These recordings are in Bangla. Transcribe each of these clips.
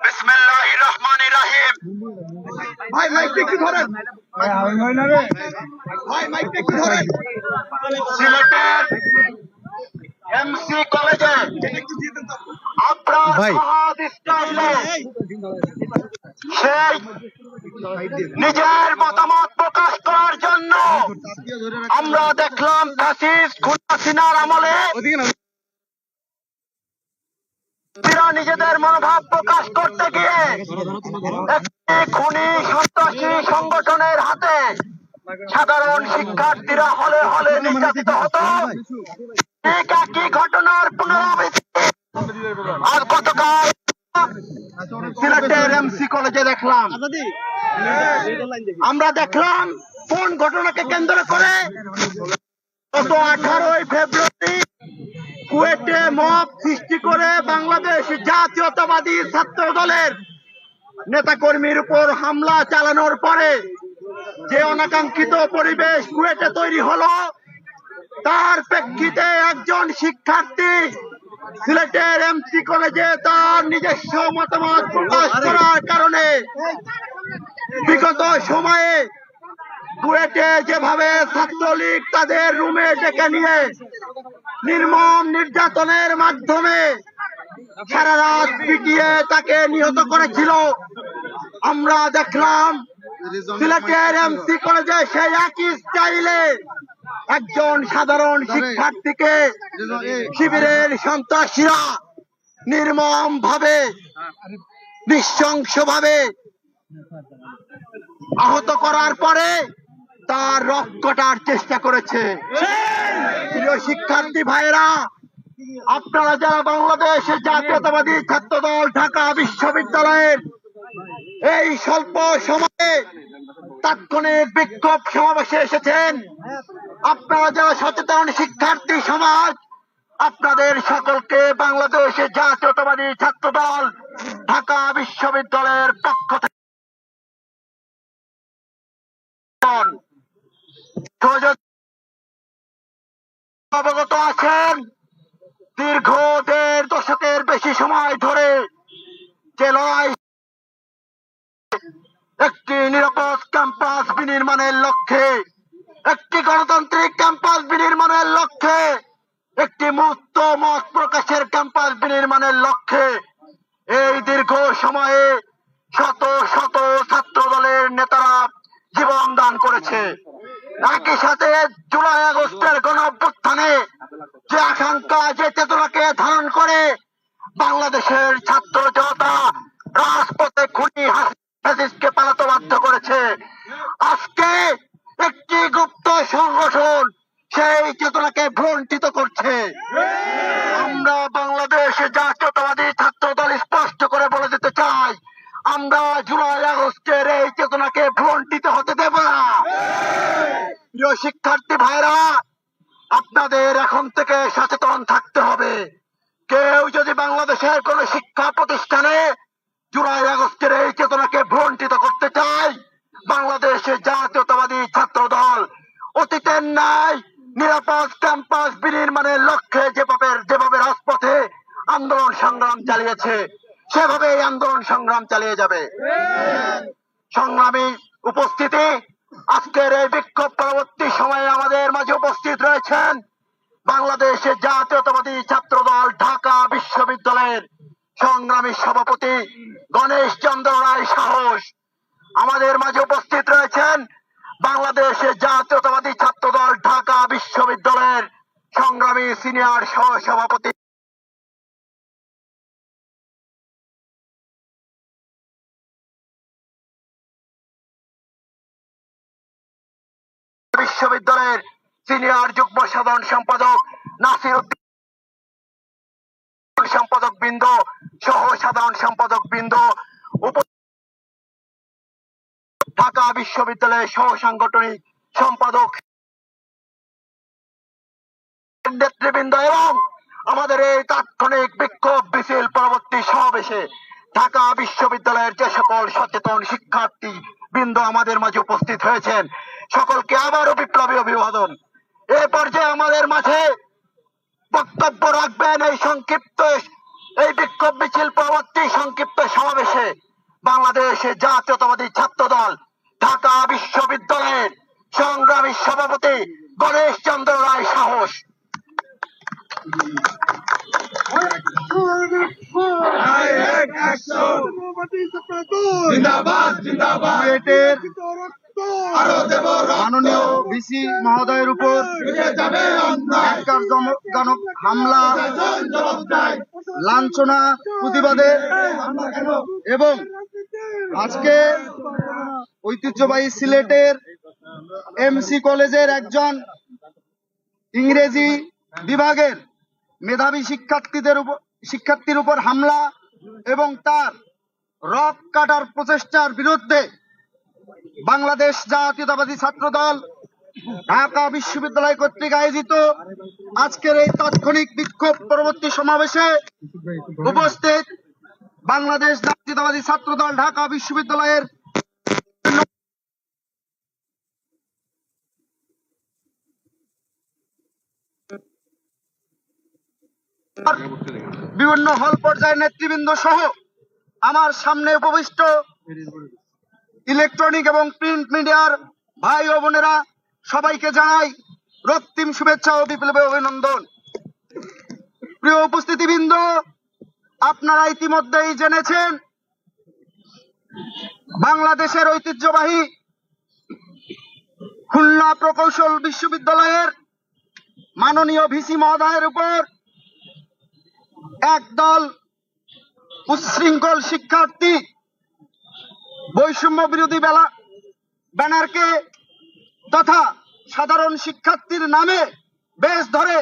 বিসমিল্লাহির রহমানির রহিম। ভাই মাইকটা একটু ধরেন, ভাই মাইকটা একটু ধরেন। সিলেটের এমসি কলেজে আপনার ফাহাদ ইসলামে সেই নিজের মতামত প্রকাশ করার জন্য আমরা দেখলাম ফ্যাসিস্ট খুন হাসিনার আমলে নিজেদের মনোভাব প্রকাশ করতে গিয়ে একটি খুনি সন্ত্রাসী সংগঠনের হাতে সাধারণ শিক্ষার্থীরা হলে হলে নির্যাতিত হতো। ঠিক একই ঘটনার পুনরাবৃত্তি আর গতকাল সিলেটের এমসি কলেজে দেখলাম। আমরা দেখলাম কোন ঘটনাকে কেন্দ্র করে গত 18 ফেব্রুয়ারি কুয়েটে মব সৃষ্টি করে বাংলাদেশ জাতীয়তাবাদী ছাত্র দলের নেতাকর্মীর উপর হামলা চালানোর পরে যে অনাকাঙ্ক্ষিত পরিবেশ কুয়েটে তৈরি হলো, তার প্রেক্ষিতে একজন শিক্ষার্থী সিলেটের এমসি কলেজে তার নিজস্ব মতামত প্রকাশ করার কারণে বিগত সময়ে কুয়েটে যেভাবে ছাত্রলীগ তাদের রুমে ডেকে নিয়ে নির্মম নির্যাতনের মাধ্যমে সারা রাত পিটিয়ে তাকে নিহত করেছিল, আমরা দেখলাম সিলেটের এমসি কলেজে সেই একই স্টাইলে একজন সাধারণ শিক্ষার্থীকে শিবিরের সন্ত্রাসীরা নির্মম ভাবে নৃশংস ভাবে আহত করার পরে তার রক্ত কাটার চেষ্টা করেছে। প্রিয় শিক্ষার্থী ভাইরা, আপনারা যারা বাংলাদেশের জাতীয়তাবাদী ছাত্র দল ঢাকা বিশ্ববিদ্যালয়ের এই স্বল্প সময়ে তাৎক্ষণিক বিক্ষোভ সমাবেশে এসেছেন, আপনারা যারা সচেতন শিক্ষার্থী সমাজ, আপনাদের সকলকে বাংলাদেশের জাতীয়তাবাদী ছাত্র দল ঢাকা বিশ্ববিদ্যালয়ের পক্ষ থেকে অবগত আছেন। দীর্ঘ 1.5 দশকের বেশি সময় ধরে যে লড়াই, একটি নিরাপদ ক্যাম্পাস বিনির্মাণের লক্ষ্যে, একটি গণতান্ত্রিক ক্যাম্পাস বিনির্মাণের লক্ষ্যে, একটি মুক্ত মত প্রকাশের ক্যাম্পাস বিনির্মাণের লক্ষ্যে এই দীর্ঘ সময়ে শত শত ছাত্র দলের নেতারা জীবন দান করেছে। একই সাথে জুলাই আগস্টের গণ অভ্যুত্থানে যে আকাঙ্ক্ষা, যে চেতনাকে ধারণ করে বাংলাদেশের ছাত্র জনতা রাজপথে খুনি ফ্যাসিস্টকে পালাতে বাধ্য করেছে, আজকে একটি গুপ্ত সংগঠন সেই চেতনাকে ভ্রুণ্ঠিত করছে। আমরা বাংলাদেশ জাতীয়তাবাদী ছাত্র দল স্পষ্ট করে বলে দিতে চাই, আমরা জুলাই আগস্টের এই চেতনাকে ভ্রুণ্ঠিত হতে দেব না। প্রিয় শিক্ষার্থী ভাইরা, আপনাদের এখন থেকে সচেতন থাকতে হবে। বাংলাদেশের কোন শিক্ষা প্রতিষ্ঠানে জুলাই আগস্টের এই চেতনাকে ভ্রণ্টিত করতে চায় বাংলাদেশের জাতীয়তাবাদী ছাত্র দল অতীতের ন্যায় নিরাপদ ক্যাম্পাস বিনির্মাণের লক্ষ্যে যেভাবে রাজপথে আন্দোলন সংগ্রাম চালিয়েছে সেভাবে এই আন্দোলন সংগ্রাম চালিয়ে যাবে। সংগ্রামী উপস্থিতি, আজকের এই বিক্ষোভ পরবর্তী সময়ে আমাদের মাঝে উপস্থিত রয়েছেন বাংলাদেশের জাতীয়তাবাদী ছাত্র দল ঢাকা বিশ্ববিদ্যালয়ের সংগ্রামী সভাপতি গণেশ চন্দ্র রায় সাহস। আমাদের মাঝে উপস্থিত রয়েছেন বাংলাদেশের জাতীয়তাবাদী ছাত্র দল ঢাকা বিশ্ববিদ্যালয়ের সংগ্রামী সিনিয়র সহ সভাপতি বিশ্ববিদ্যালয়ের সিনিয়র যুগ্ম সাধারণ সম্পাদক নাসির উদ্দিন, সম্পাদক বৃন্দ সহ সাধারণ সম্পাদক বৃন্দ, ঢাকা বিশ্ববিদ্যালয়ের সহ সাংগঠনিক সম্পাদক নেতৃবৃন্দ এবং আমাদের এই তাৎক্ষণিক বিক্ষোভ মিছিল পরবর্তী সমাবেশে ঢাকা বিশ্ববিদ্যালয়ের যে সকল সচেতন শিক্ষার্থী বৃন্দ আমাদের মাঝে উপস্থিত হয়েছেন সকলকে আবারও বিপ্লবী অভিবাদন। এ পর্যায়ে আমাদের মাঝে বক্তব্য রাখবেন এই বিক্ষোভ মিছিল পরবর্তী সংক্ষিপ্ত সমাবেশে বাংলাদেশের জাতীয়তাবাদী ছাত্র দল ঢাকা বিশ্ববিদ্যালয়ের সংগ্রামী সভাপতি গণেশ চন্দ্র রায় সাহস। মাননীয় ভিসি মহোদয়ের উপর ন্যাক্কারজনক হামলা, লাঞ্ছনা প্রতিবাদে এবং আজকে ঐতিহ্যবাহী সিলেটের এমসি কলেজের একজন ইংরেজি বিভাগের মেধাবী শিক্ষার্থীর উপর হামলা এবং তার রক কাটার প্রচেষ্টার বিরুদ্ধে বাংলাদেশ জাতীয়তাবাদী ছাত্র দল ঢাকা বিশ্ববিদ্যালয় কর্তৃক আয়োজিত আজকের এই তাৎক্ষণিক বিক্ষোভ পরবর্তী সমাবেশে উপস্থিত বাংলাদেশ জাতীয়তাবাদী ছাত্র দল ঢাকা বিশ্ববিদ্যালয়ের বিভিন্ন হল পর্যায়ের নেতৃবৃন্দ সহ আমার সামনে উপবিষ্ট ইলেকট্রনিক এবং প্রিন্ট মিডিয়ার ভাই ও বোনেরা, সবাইকে জানাই রক্তিম শুভেচ্ছা ও বিপ্লবী অভিনন্দন। প্রিয় উপস্থিতিবৃন্দ, আপনারা ইতিমধ্যেই জেনেছেন বাংলাদেশের ঐতিহ্যবাহী খুলনা প্রকৌশল বিশ্ববিদ্যালয়ের মাননীয় ভিসি মহোদয়ের উপর একদল উচ্ছৃঙ্খল শিক্ষার্থী বৈষম্য বিরোধী ব্যানারকে তথা সাধারণ শিক্ষার্থীর নামে বেশ ধরে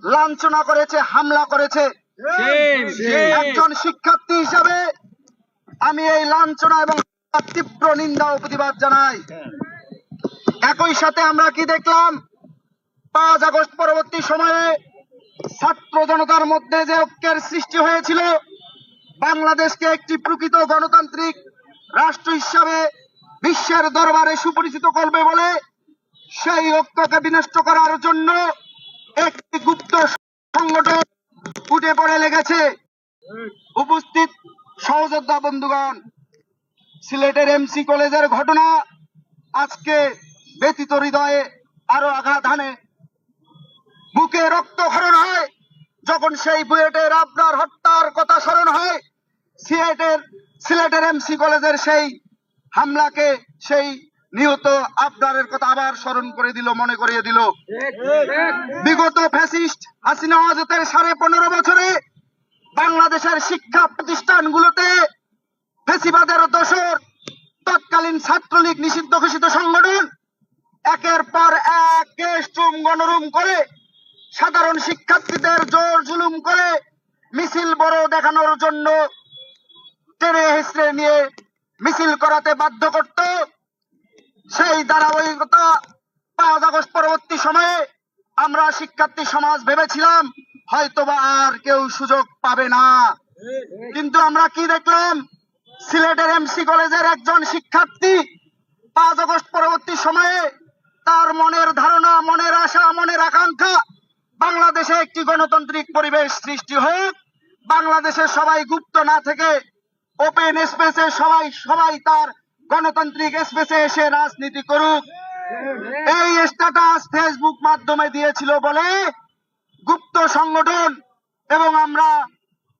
লাঞ্ছনা করেছে, হামলা করেছে। একজন শিক্ষার্থী হিসাবে আমি এই লাঞ্ছনা এবং তীব্র নিন্দা ও প্রতিবাদ জানাই। একই সাথে আমরা কি দেখলাম, 5 আগস্ট পরবর্তী সময়ে ছাত্র জনতার মধ্যে যে ঐক্যের সৃষ্টি হয়েছিল, বাংলাদেশকে একটি প্রকৃত গণতান্ত্রিক রাষ্ট্র হিসাবে বিশ্বের দরবারে সুপরিচিত করবে বলে সেই ঐক্যকে বিনষ্ট করার জন্য একটি গুপ্ত সংগঠন উঠে পড়ে লেগেছে। উপস্থিত সহযোদ্ধা বন্ধুগণ, সিলেটের এমসি কলেজের ঘটনা আজকে ব্যথিত হৃদয়ে আরো আঘাত হানে। বুকে রক্তক্ষরণ হয় যখন সেই বুয়েটের আবরার হত্যার কথা স্মরণ হয়, সিলেটের এমসি কলেজের সেই হামলাকে, সেই নিহত আবরারের কথা আবার স্মরণ করে দিল, মনে করিয়ে দিল। বিগত ফ্যাসিস্ট হাসিনা ওয়াজেদের 15.5 বছরে বাংলাদেশের শিক্ষা প্রতিষ্ঠানগুলোতে ফ্যাসিবাদের দোসর তৎকালীন ছাত্রলীগ নিষিদ্ধ ঘোষিত সংগঠন একের পর এক গেস্টরুম গণরুম করে সাধারণ শিক্ষার্থীদের জোর জুলুম করে মিছিল বড় দেখানোর জন্য টেনে হেসড়ে নিয়ে মিছিল করাতে বাধ্য করত। সেই ধারাবাহিকতা 5 আগস্ট পরবর্তী সময়ে আমরা শিক্ষার্থী সমাজ ভেবেছিলাম হয়তোবা আর কেউ সুযোগ পাবে না। কিন্তু আমরা কি দেখলাম, সিলেটের এমসি কলেজের একজন শিক্ষার্থী 5 আগস্ট পরবর্তী সময়ে তার মনের ধারণা, মনের আশা, মনের আকাঙ্ক্ষা বাংলাদেশে একটি গণতান্ত্রিক পরিবেশ সৃষ্টি হোক, বাংলাদেশে সবাই গুপ্ত না থেকে ওপেন স্পেসে সবাই তার গণতান্ত্রিক স্পেসে এসে রাজনীতি করুক, এই স্ট্যাটাস ফেসবুক মাধ্যমে দিয়েছিল বলে গুপ্ত সংগঠন এবং আমরা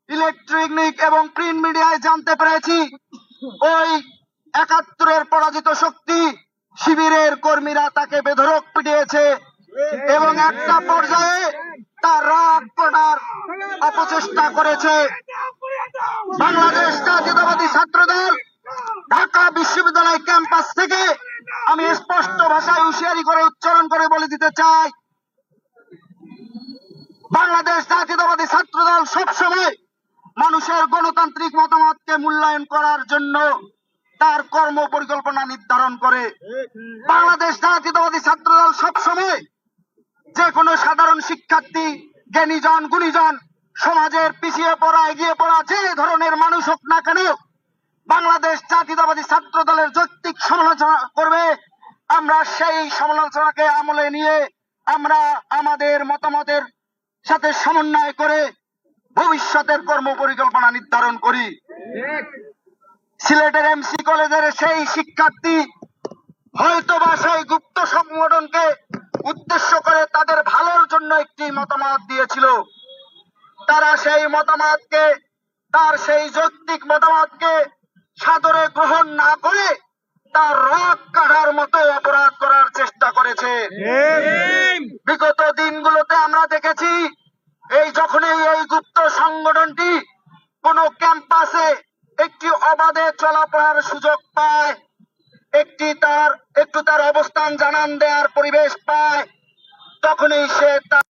ইলেকট্রনিক এবং প্রিন্ট মিডিয়ায় জানতে পেরেছি ওই 71-এর পরাজিত শক্তি শিবিরের কর্মীরা তাকে বেধড়ক পিটিয়েছে এবং একটা পর্যায়ে তার রাগ করার অপচেষ্টা করেছে। বাংলাদেশ জাতীয়তাবাদী ছাত্রদল ঢাকা বিশ্ববিদ্যালয় ক্যাম্পাস থেকে আমি স্পষ্ট ভাষায় হুঁশিয়ারি করে উচ্চারণ করে বলে দিতে চাই, বাংলাদেশ জাতীয়তাবাদী ছাত্রদল সবসময় মানুষের গণতান্ত্রিক মতামতকে মূল্যায়ন করার জন্য তার কর্ম পরিকল্পনা নির্ধারণ করে। বাংলাদেশ জাতীয়তাবাদী ছাত্রদল সবসময় যে কোনো সাধারণ শিক্ষার্থী, জ্ঞানীজন, গুণীজন, সমাজের পিছিয়ে পড়া, এগিয়ে পড়া যে ধরনের মানুষ হোক না কেন, বাংলাদেশ জাতীয়তাবাদী ছাত্র দলের যৌক্তিক সমালোচনা করবে। আমরা সেই সমালোচনাকে আমলে নিয়ে আমরা আমাদের মতামতের সাথে সমন্বয় করে ভবিষ্যতের কর্ম পরিকল্পনা নির্ধারণ করি। সিলেটের এমসি কলেজের সেই শিক্ষার্থী হয়তোবা সেই গুপ্ত সংগঠনকে উদ্দেশ্য করে তাদের ভালোর জন্য একটি মতামত দিয়েছিল। তারা সেই মতামতকে, তার সেই যৌক্তিক মতামতকে সাদরে গ্রহণ না করে তার রাগ কাটার মতো অপরাধ করার চেষ্টা করেছে। বিগত দিনগুলোতে আমরা দেখেছি যখনই এই গুপ্ত সংগঠনটি কোন ক্যাম্পাসে একটি অবাধে চলাফেরার সুযোগ পায়, একটু তার অবস্থান জানান দেওয়ার পরিবেশ পায়, তখনই সে তার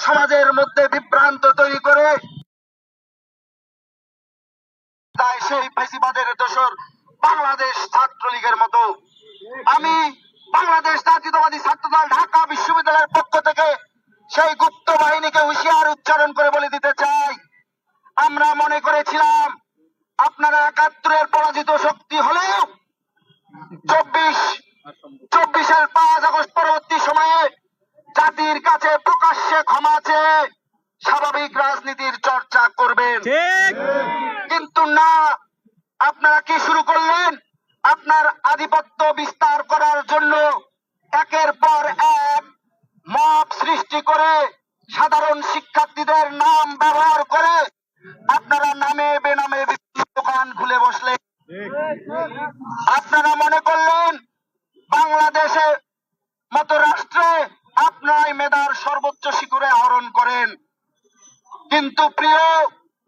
সমাজের মধ্যে বিভ্রান্ত তৈরি করে তাই সেই ফ্যাসিবাদের দোসর বাংলাদেশ ছাত্রলীগের মতো। আমি বাংলাদেশ জাতীয়তাবাদী ছাত্রদল ঢাকা বিশ্ববিদ্যালয়ের পক্ষ থেকে সেই গুপ্ত বাহিনীকে হুঁশিয়ার উচ্চারণ করে বলে দিতে চাই, আমরা মনে করেছিলাম আপনারা 71-এর পরাজিত শক্তি হলেও 24-এর 5 আগস্ট পরবর্তী সময়ে জাতির কাছে প্রকাশ্যে ক্ষমা চেয়ে স্বাভাবিক রাজনীতির চর্চা করবেন। কিন্তু না, আপনারা কি শুরু করলেন? আপনার আধিপত্য বিস্তার করার জন্য একের পর এক মব সৃষ্টি করে সাধারণ শিক্ষার্থীদের নাম ব্যবহার করে আপনারা নামে বেনামে দোকান খুলে বসলেন। আপনারা মনে করলেন বাংলাদেশের মতো রাষ্ট্রে আপনারাই মেধার সর্বোচ্চ শিখরে আহরণ করেন। কিন্তু প্রিয়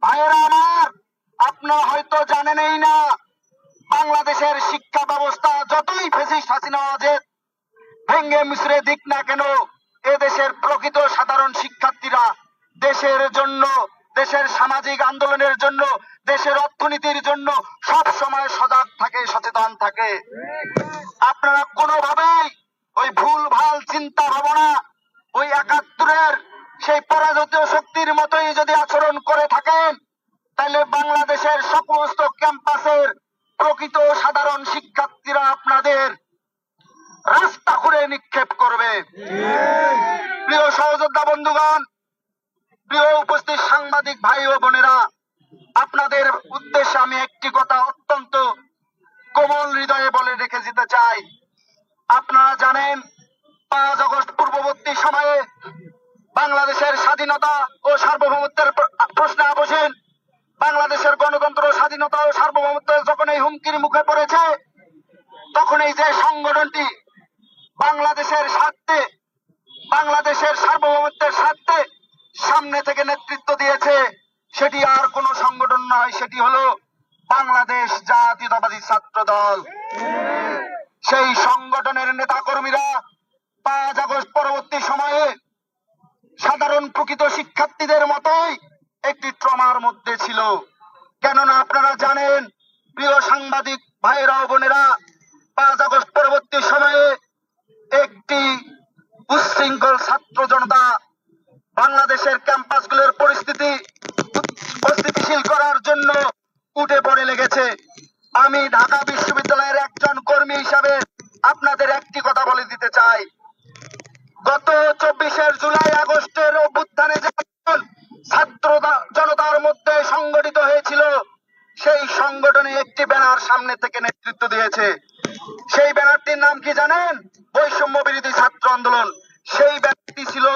ভাইয়েরা আমার, আপনারা হয়তো জানেনই না বাংলাদেশের শিক্ষা ব্যবস্থা যতই ফ্যাসিস্ট হাসিনা ওয়াজেদ ভেঙ্গে মিশ্রে দিক না কেন, এদেশের প্রকৃত সাধারণ শিক্ষার্থীরা দেশের জন্য, দেশের সামাজিক আন্দোলনের জন্য, দেশের অর্থনীতির জন্য সব সময় সজাগ থাকে, সচেতন থাকে। আপনারা কোনোভাবেই ওই ভুল ভাল চিন্তা ভাবনা, ওই 71-এর সেই পরাজিত শক্তির মতোই যদি আচরণ করে থাকেন, তাহলে বাংলাদেশের সমস্ত ক্যাম্পাসের প্রকৃত সাধারণ শিক্ষার্থীরা আপনাদের রাস্তা খুঁড়ে নিক্ষেপ করবে। প্রিয় সহযোদ্ধা বন্ধুগণ, প্রিয় উপস্থিত সাংবাদিক ভাই ও বোনেরা, আপনাদের উদ্দেশ্যে আমি একটি কথা অত্যন্ত কোমল হৃদয়ে বলে রেখে যেতে চাই। আপনারা জানেন 5 আগস্ট পূর্ববর্তী সময়ে বাংলাদেশের স্বাধীনতা ও সার্বভৌমত্বের প্রশ্নে বসেন, বাংলাদেশের গণতন্ত্র, স্বাধীনতা ও সার্বভৌমত্ব যখন এই হুমকির মুখে পড়েছে, তখন এই যে সংগঠনটি বাংলাদেশের স্বার্থে, বাংলাদেশের সার্বভৌমত্বের স্বার্থে সামনে থেকে নেতৃত্ব দিয়েছে, সেটি আর কোন সংগঠন নয়, সেটি হলো বাংলাদেশ জাতীয়তাবাদী ছাত্র দল। সেই সংগঠনের নেতা কর্মীরা 5 আগস্ট পরবর্তী সময়ে সাধারণ প্রকৃত শিক্ষার্থীদের মতোই একটি ট্রমার মধ্যে ছিল। কেননা আপনারা জানেন, প্রিয় সাংবাদিক ভাইয়েরা ও বোনেরা, 5 আগস্ট পরবর্তী সময়ে একটি উচ্ছৃঙ্খল ছাত্র জনতা বাংলাদেশের ক্যাম্পাসগুলোর পরিস্থিতি অস্থিতিশীল করার জন্য উঠে পড়ে লেগেছে। আমি ঢাকা বিশ্ববিদ্যালয়ের একজন কর্মী হিসাবে আপনাদের একটি কথা বলে দিতে চাই। গত 24 জুলাই আগস্টের অভ্যুত্থানে যখন ছাত্র জনতার মধ্যে সংগঠিত হয়েছিল, সেই সংগঠনে একটি ব্যানার সামনে থেকে নেতৃত্ব দিয়েছে। সেই ব্যানারটির নাম কি জানেন? বৈষম্য বিরোধী ছাত্র আন্দোলন। সেই ব্যানারটি ছিল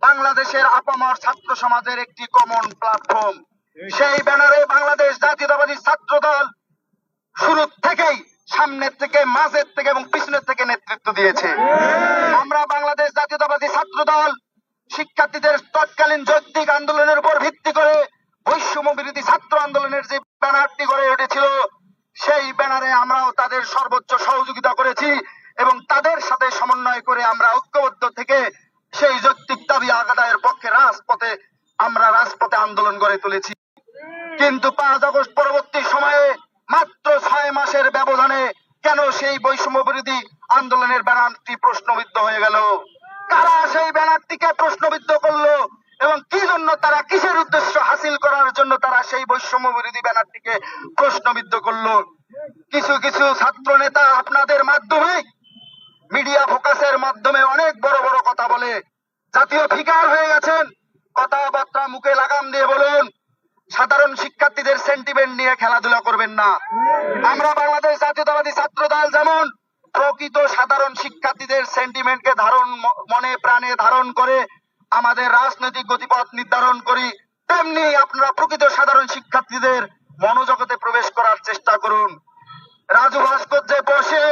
বাংলাদেশের আপামর ছাত্র সমাজের একটি কমন প্ল্যাটফর্ম। সেই ব্যানারে বাংলাদেশ জাতীয়তাবাদী ছাত্র দল শুরু থেকেই সামনের থেকে, মাঝের থেকে এবং পিছনের থেকে নেতৃত্ব দিয়েছে। আমরা বাংলাদেশ জাতীয়তাবাদী ছাত্র দল শিক্ষার্থীদের তৎকালীন যৌক্তিক আন্দোলনের উপর ভিত্তি করে বৈষম্য বিরোধী ছাত্র আন্দোলনের যে ব্যানারটি গড়ে উঠেছিল, সেই ব্যানারে আমরাও তাদের সর্বোচ্চ সহযোগিতা করেছি এবং তাদের সাথে সমন্বয় করে আমরা ঐক্যবদ্ধ থেকে সেই যৌক্তিক দাবি আদায়ের পক্ষে রাজপথে আন্দোলন গড়ে তুলেছি। কিন্তু 5 আগস্ট পরবর্তী সময়ে মাত্র 6 মাসের ব্যবধানে কেন সেই বৈষম্য বিরোধী আন্দোলনের ব্যানারটি প্রশ্নবিদ্ধ হয়ে গেল? কারা সেই ব্যানারটিকে প্রশ্নবিদ্ধ করলো এবং কি জন্য তারা, কিসের উদ্দেশ্য হাসিল করার জন্য তারা সেই বৈষম্য বিরোধী ব্যানারটিকে প্রশ্নবিদ্ধ করলো? কিছু কিছু ছাত্র নেতা আপনাদের মাধ্যমে, মিডিয়া ফোকাসের মাধ্যমে অনেক বড় বড় কথা বলে জাতীয় ফিগার হয়ে গেছেন। কথাবার্তা মুখে লাগাম দিয়ে বলুন, সাধারণ শিক্ষার্থীদের সেন্টিমেন্ট নিয়ে খেলাধুলা করবেন না। আমরা বাংলাদেশ জাতীয়তাবাদী ছাত্র দল যেমন প্রকৃত সাধারণ শিক্ষার্থীদের সেন্টিমেন্টকে মনে প্রাণে ধারণ করে আমাদের রাজনৈতিক গতিপথ নির্ধারণ করি, তেমনি আপনারা প্রকৃত সাধারণ শিক্ষার্থীদের মনোজগতে প্রবেশ করার চেষ্টা করুন। রাজু ভাস্কর্যে বসে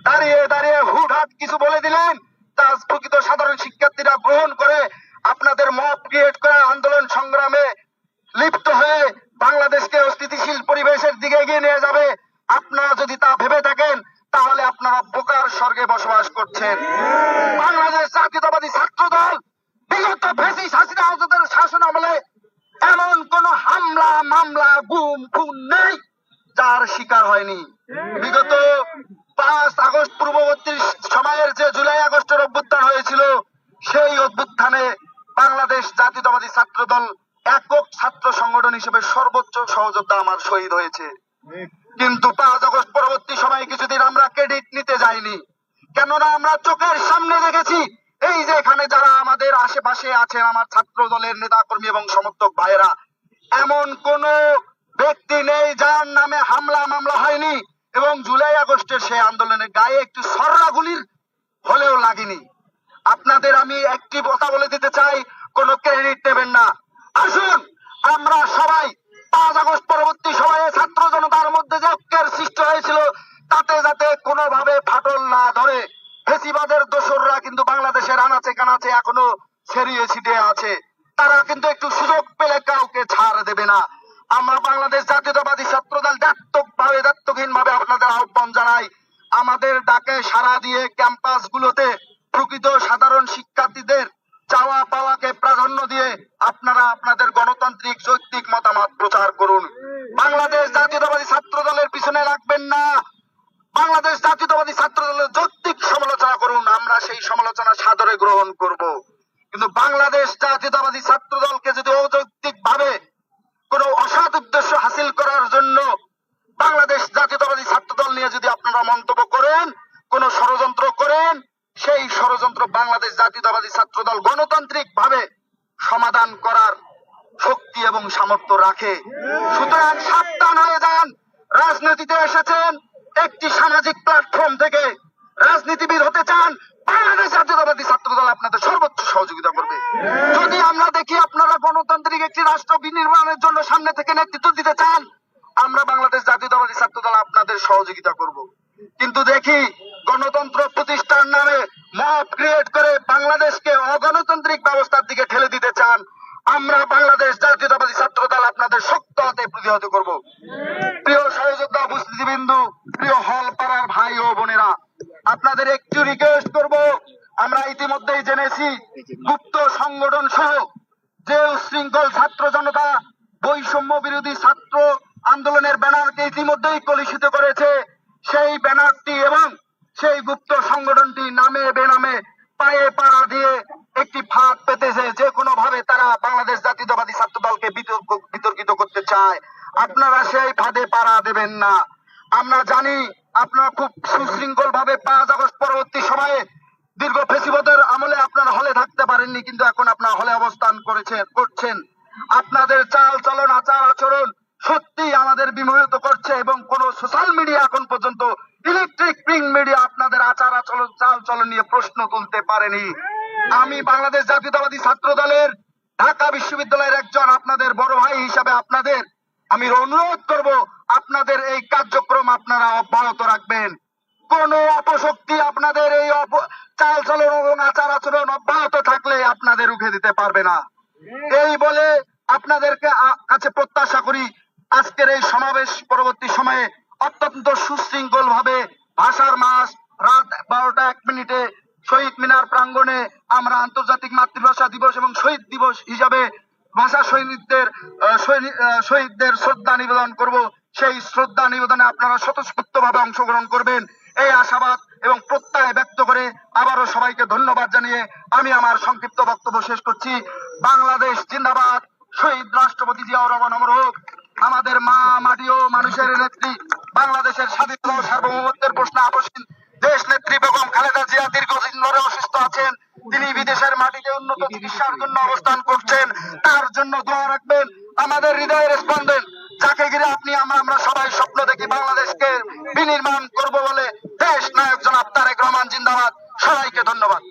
দাঁড়িয়ে দাঁড়িয়ে হুটহাট কিছু বলে দিলেন, তা প্রকৃত সাধারণ শিক্ষার্থীরা গ্রহণ করে আপনাদের মত ক্রিয়েট করা আন্দোলন সংগ্রামে লিপ্ত হয়ে বাংলাদেশকে অস্থিতিশীল পরিবেশের দিকে এগিয়ে নিয়ে যাবে। আপনারা যদি তা ভেবে থাকেন, তাহলে আপনারা বোকার স্বর্গে বসবাস করছেন। বাংলাদেশ জাতীয়তাবাদী ছাত্র দল বিগত ফ্যাসিস্ট হাসিনা আওয়াজের শাসন আমলে এমন কোন হামলা, মামলা, গুম, খুন নেই যার শিকার হয়নি। বিগত 5 আগস্ট পূর্ববর্তী সময়ের যে জুলাই আগস্টের অভ্যুত্থান হয়েছিল, সেই অভ্যুত্থানে বাংলাদেশ জাতীয়তাবাদী ছাত্র দল একক ছাত্র সংগঠন হিসেবে সর্বোচ্চ সহযোদ্ধা আমার শহীদ হয়েছে। কিন্তু 5 আগস্ট পরবর্তী সময়ে কিছুদিন আমরা ক্রেডিট নিতে যাইনি, কেননা আমরা চোখের সামনে দেখেছি এই যে এখানে যারা আমাদের আশেপাশে আছেন, আমার ছাত্র দলের নেতা কর্মী এবং সমর্থক ভাইয়েরা, এমন কোন ব্যক্তি নেই যার নামে হামলা মামলা হয়নি এবং জুলাই আগস্টের সেই আন্দোলনের গায়ে একটু সররা গুলির হলেও লাগেনি। আপনাদের আমি একটি কথা বলে দিতে চাই, কোন ক্রেডিট নেবেন না। আসুন আমরা সবাই 5 আগস্ট পরবর্তী সময়ে ছাত্র জনতার মধ্যে যে ঐক্যের সৃষ্টি হয়েছিল, তাতে যাতে কোনোভাবে ফাটল না ধরে। ফেসিবাদের দোসররা কিন্তু বাংলাদেশের আনাচে কানাচে এখনো ছড়িয়ে ছিটিয়ে আছে, তারা কিন্তু একটু সুযোগ পেলে কাউকে ছাড় দেবে না। আমরা বাংলাদেশ জাতীয়তাবাদী ছাত্র দল দায়িত্বহীন ভাবে আপনাদের আহ্বান জানাই, আমাদের ডাকে সাড়া দিয়ে ক্যাম্পাস গুলোতে প্রকৃত সাধারণ শিক্ষার্থীদের চাওয়া পাওয়াকে প্রাধান্য দিয়ে আপনারা আপনাদের গণতান্ত্রিক যৌক্তিক মতামত প্রচার করুন। বাংলাদেশ জাতীয়তাবাদী ছাত্র দলের পিছনে লাগবেন না, বাংলাদেশ জাতীয়তাবাদী ছাত্র দলের যৌক্তিক সমালোচনা করুন, আমরা সেই সমালোচনা সাদরে গ্রহণ করব। কিন্তু বাংলাদেশ জাতীয়তাবাদী ছাত্র দলকে যদি অযৌক্তিক ভাবে কোন অসৎ উদ্দেশ্য হাসিল করার জন্য বাংলাদেশ জাতীয়তাবাদী ছাত্র দল নিয়ে যদি আপনারা মন্তব্য করেন, কোন ষড়যন্ত্র করেন, সেই ষড়যন্ত্র বাংলাদেশ জাতীয়তাবাদী ছাত্র দল গণতান্ত্রিক ভাবে সমাধান করার শক্তি এবং সামর্থ্য রাখে। সুতরাং সাবধান হয়ে যান। রাজনীতিতে এসেছেন একটি সামাজিক প্ল্যাটফর্ম থেকে, রাজনীতিবিদ হতে চান, বাংলাদেশ জাতীয়তাবাদী ছাত্র দল আপনাদের সর্বোচ্চ সহযোগিতা করবে। যদি আমরা দেখি আপনারা গণতান্ত্রিক একটি রাষ্ট্র বিনির্মাণের জন্য সামনে থেকে নেতৃত্ব দিতে চান, আমরা বাংলাদেশ জাতীয়তাবাদী ছাত্র দল আপনাদের সহযোগিতা করব। কিন্তু দেখি গণতন্ত্র প্রতিষ্ঠার নামে মব ক্রিয়েট করে বাংলাদেশকে অগণতান্ত্রিক ব্যবস্থার দিকে ঠেলে দিতে চান, আমরা বাংলাদেশ জাতীয়তাবাদী ছাত্র দল আপনাদের শক্ত হাতে প্রতিহত করব। প্রিয় সহযোদ্ধা, উপস্থিতিবৃন্দু, প্রিয় হল পাড়ার ভাই ও বোনেরা, আপনাদের একটু রিকোয়েস্ট করব, আমরা ইতিমধ্যেই জেনেছি গুপ্ত সংগঠন সহ যে উশৃঙ্খল ছাত্র জনতা বৈষম্য বিরোধী ছাত্র আন্দোলনের ব্যানারকে ইতিমধ্যেই কলুষিত করেছে। সেই ব্যানারটি এবং সেই গুপ্ত সংগঠনটি নামে বেনামে পায়ে পাড়া দিয়ে একটি ফাঁদ পেতেছে, যে কোনো ভাবে তারা বাংলাদেশ জাতীয়তাবাদী ছাত্র দলকে বিতর্কিত করতে চায়। আপনারা সেই ফাঁদে পাড়া দেবেন না। আমরা জানি আপনারা খুব সুশৃঙ্খল ভাবে 5 আগস্ট পরবর্তী সময়ে দীর্ঘ ফেসিবাদের আমলে আপনারা হলে থাকতে পারেননি, কিন্তু এখন আপনারা হলে অবস্থান করছেন। আপনাদের চাল চলন আচার আচরণ সত্যি আমাদের বিমোহিত করছে, এবং কোন সোশ্যাল মিডিয়া এখন পর্যন্ত ইলেকট্রিক প্রিন্ট মিডিয়া আপনাদের আচার আচরণ চাল চলন নিয়ে প্রশ্ন তুলতে পারেনি। আমি বাংলাদেশ জাতীয়তাবাদী ছাত্র দলের ঢাকা বিশ্ববিদ্যালয়ের একজন আপনাদের বড় ভাই হিসাবে আপনাদের আমি অনুরোধ করব, আপনাদের এই কার্যক্রম আপনারা অব্যাহত রাখবেন। কোন অপশক্তি আপনাদের এই চাল চলন এবং আচার আচরণ অব্যাহত থাকলে আপনাদের রুখে দিতে পারবে না। এই বলে আপনাদেরকে কাছে প্রত্যাশা করি আজকের এই সমাবেশ পরবর্তী সময়ে অত্যন্ত সুশৃঙ্খল ভাবে ভাষার মাস রাত 12টা 1 মিনিটে শহীদ মিনার প্রাঙ্গণে আমরা আন্তর্জাতিক মাতৃভাষা দিবস এবং শহীদ দিবস হিসাবে ভাষা শহীদদের শ্রদ্ধা নিবেদন করব। সেই শ্রদ্ধা নিবেদনে আপনারা স্বতঃস্ফূর্ত ভাবে অংশগ্রহণ করবেন এই আশাবাদ এবং প্রত্যয় ব্যক্ত করে আবারও সবাইকে ধন্যবাদ জানিয়ে আমি আমার সংক্ষিপ্ত বক্তব্য শেষ করছি। বাংলাদেশ জিন্দাবাদ। শহীদ রাষ্ট্রপতি জিয়াউর রহমান অমর হোক। আমাদের মা মাটি ও মানুষের নেত্রী, বাংলাদেশের স্বাধীনতা ও সার্বভৌমত্বের প্রশ্নে আপসহীন দেশ নেত্রী বেগম খালেদা জিয়া দীর্ঘদিন ধরে অসুস্থ আছেন। তিনি বিদেশের মাটিতে উন্নত চিকিৎসার জন্য অবস্থান করছেন। তার জন্য দোয়া রাখবেন। আমাদের হৃদয়ের স্পন্দন যাকে ঘিরে আমরা সবাই স্বপ্ন দেখি বাংলাদেশকে বিনির্মাণ করব বলে দেশ নায়ক জনাব তারেক রহমান জিন্দাবাদ। সবাইকে ধন্যবাদ।